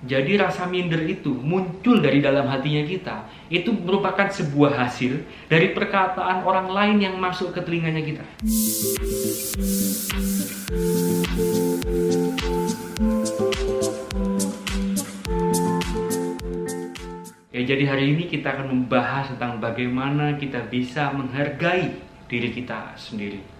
Jadi rasa minder itu muncul dari dalam hatinya kita. Itu merupakan sebuah hasil dari perkataan orang lain yang masuk ke telinganya kita. Ya, jadi hari ini kita akan membahas tentang bagaimana kita bisa menghargai diri kita sendiri.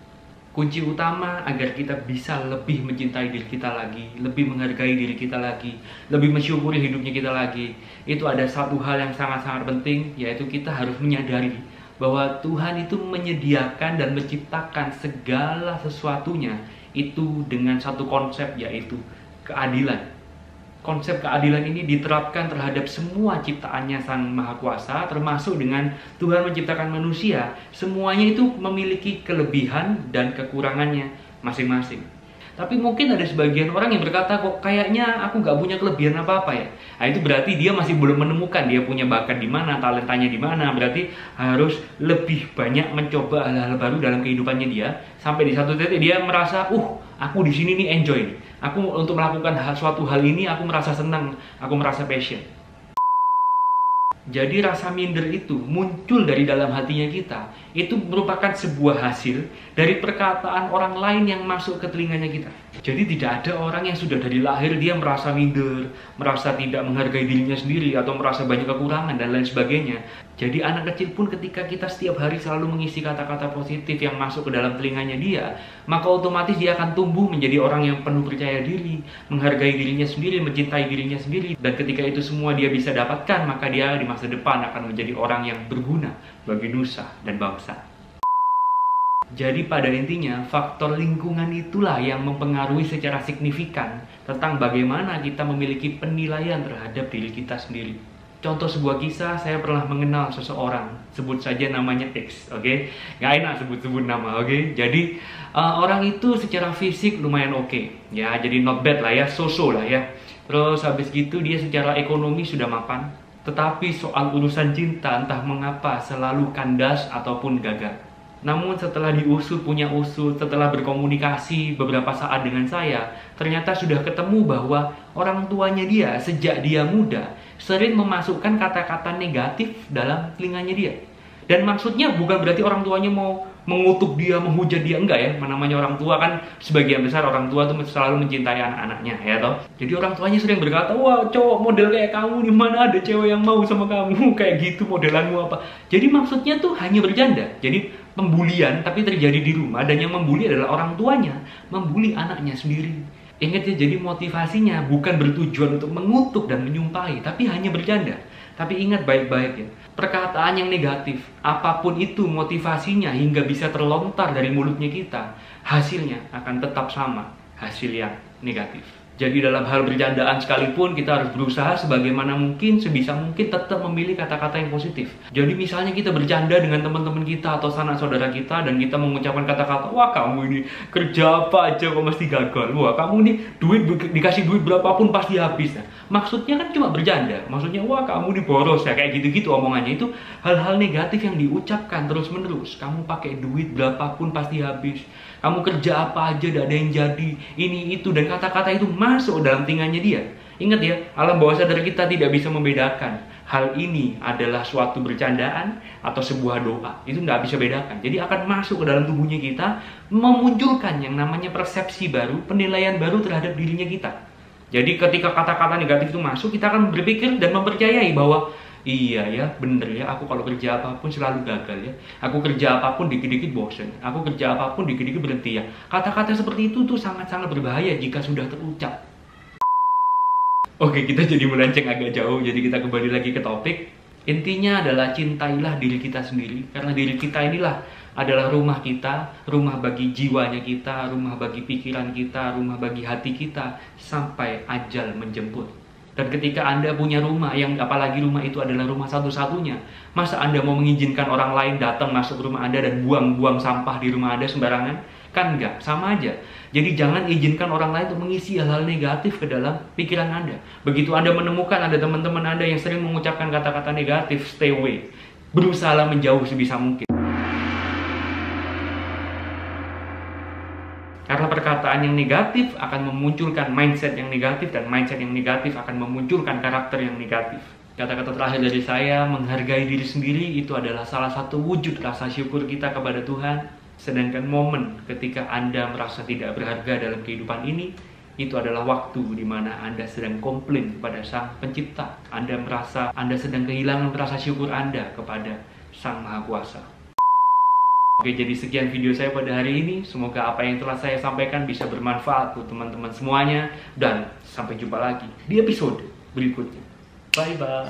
Kunci utama agar kita bisa lebih mencintai diri kita lagi, lebih menghargai diri kita lagi, lebih mensyukuri hidupnya kita lagi, itu ada satu hal yang sangat-sangat penting, yaitu kita harus menyadari bahwa Tuhan itu menyediakan dan menciptakan segala sesuatunya itu dengan satu konsep, yaitu keadilan. Konsep keadilan ini diterapkan terhadap semua ciptaannya Sang Maha Kuasa, termasuk dengan Tuhan menciptakan manusia. Semuanya itu memiliki kelebihan dan kekurangannya masing-masing. Tapi mungkin ada sebagian orang yang berkata, kok kayaknya aku gak punya kelebihan apa-apa ya. Nah, itu berarti dia masih belum menemukan dia punya bakat di mana, talentanya di mana. Berarti harus lebih banyak mencoba hal-hal baru dalam kehidupannya dia. Sampai di satu titik dia merasa, aku di sini nih enjoy nih. Aku untuk melakukan suatu hal ini aku merasa senang, aku merasa passion. Jadi rasa minder itu muncul dari dalam hatinya kita. Itu merupakan sebuah hasil dari perkataan orang lain yang masuk ke telinganya kita. Jadi tidak ada orang yang sudah dari lahir dia merasa minder, merasa tidak menghargai dirinya sendiri, atau merasa banyak kekurangan dan lain sebagainya. Jadi anak kecil pun ketika kita setiap hari selalu mengisi kata-kata positif yang masuk ke dalam telinganya dia, maka otomatis dia akan tumbuh menjadi orang yang penuh percaya diri, menghargai dirinya sendiri, mencintai dirinya sendiri. Dan ketika itu semua dia bisa dapatkan, maka dia di masa depan akan menjadi orang yang berguna bagi nusa dan bangsa. Jadi pada intinya, faktor lingkungan itulah yang mempengaruhi secara signifikan tentang bagaimana kita memiliki penilaian terhadap diri kita sendiri. Contoh sebuah kisah, saya pernah mengenal seseorang, sebut saja namanya X, oke? Nggak enak sebut-sebut nama, oke? Jadi orang itu secara fisik lumayan oke, ya, jadi not bad lah ya, so-so lah ya. Terus habis gitu dia secara ekonomi sudah mapan, tetapi soal urusan cinta entah mengapa selalu kandas ataupun gagal. Namun setelah diusut punya usut, setelah berkomunikasi beberapa saat dengan saya, ternyata sudah ketemu bahwa orang tuanya dia sejak dia muda sering memasukkan kata-kata negatif dalam telinganya dia. Dan maksudnya bukan berarti orang tuanya mau mengutuk dia, menghujat dia, enggak ya. Namanya orang tua kan, sebagian besar orang tua tuh selalu mencintai anak-anaknya, ya toh. Jadi orang tuanya sering berkata, wah cowok model kayak kamu, di mana ada cewek yang mau sama kamu, kayak gitu modelanmu apa. Jadi maksudnya tuh hanya bercanda. Jadi pembulian tapi terjadi di rumah, dan yang membuli adalah orang tuanya, membuli anaknya sendiri. Ingat ya, jadi motivasinya bukan bertujuan untuk mengutuk dan menyumpahi, tapi hanya bercanda. Tapi ingat baik-baik ya, perkataan yang negatif, apapun itu motivasinya hingga bisa terlontar dari mulutnya kita, hasilnya akan tetap sama, hasil yang negatif. Jadi dalam hal bercandaan sekalipun kita harus berusaha sebagaimana mungkin, sebisa mungkin tetap memilih kata-kata yang positif. Jadi misalnya kita bercanda dengan teman-teman kita atau sanak saudara kita dan kita mengucapkan kata-kata, wah kamu ini kerja apa aja kok mesti gagal, wah kamu ini dikasih duit berapapun pasti habis. Nah, maksudnya kan cuma bercanda, maksudnya wah kamu ini boros ya, kayak gitu-gitu omongannya. Itu hal-hal negatif yang diucapkan terus-menerus. Kamu pakai duit berapapun pasti habis, kamu kerja apa aja tidak ada yang jadi, ini itu, dan kata-kata itu masuk dalam telinganya dia. Ingat ya, alam bawah sadar kita tidak bisa membedakan hal ini adalah suatu bercandaan atau sebuah doa. Itu nggak bisa bedakan. Jadi akan masuk ke dalam tubuhnya kita, memunculkan yang namanya persepsi baru, penilaian baru terhadap dirinya kita. Jadi ketika kata-kata negatif itu masuk, kita akan berpikir dan mempercayai bahwa iya ya, bener ya, aku kalau kerja apapun selalu gagal ya. Aku kerja apapun dikit-dikit bosen. Aku kerja apapun dikit-dikit berhenti ya. Kata-kata seperti itu tuh sangat-sangat berbahaya jika sudah terucap. Oke, kita jadi melenceng agak jauh, jadi kita kembali lagi ke topik. Intinya adalah cintailah diri kita sendiri, karena diri kita inilah adalah rumah kita, rumah bagi jiwanya kita, rumah bagi pikiran kita, rumah bagi hati kita, sampai ajal menjemput. Dan ketika Anda punya rumah, yang apalagi rumah itu adalah rumah satu-satunya, masa Anda mau mengizinkan orang lain datang masuk ke rumah Anda dan buang-buang sampah di rumah Anda sembarangan? Kan enggak, sama aja. Jadi jangan izinkan orang lain untuk mengisi hal-hal negatif ke dalam pikiran Anda. Begitu Anda menemukan ada teman-teman Anda yang sering mengucapkan kata-kata negatif, stay away. Berusahalah menjauh sebisa mungkin. Karena perkataan perkataan yang negatif akan memunculkan mindset yang negatif, dan mindset yang negatif akan memunculkan karakter yang negatif. Kata-kata terakhir dari saya, menghargai diri sendiri itu adalah salah satu wujud rasa syukur kita kepada Tuhan. Sedangkan momen ketika Anda merasa tidak berharga dalam kehidupan ini, itu adalah waktu di mana Anda sedang komplain kepada Sang Pencipta. Anda merasa Anda sedang kehilangan rasa syukur Anda kepada Sang Maha Kuasa. Oke, jadi sekian video saya pada hari ini. Semoga apa yang telah saya sampaikan bisa bermanfaat untuk teman-teman semuanya. Dan sampai jumpa lagi di episode berikutnya. Bye-bye.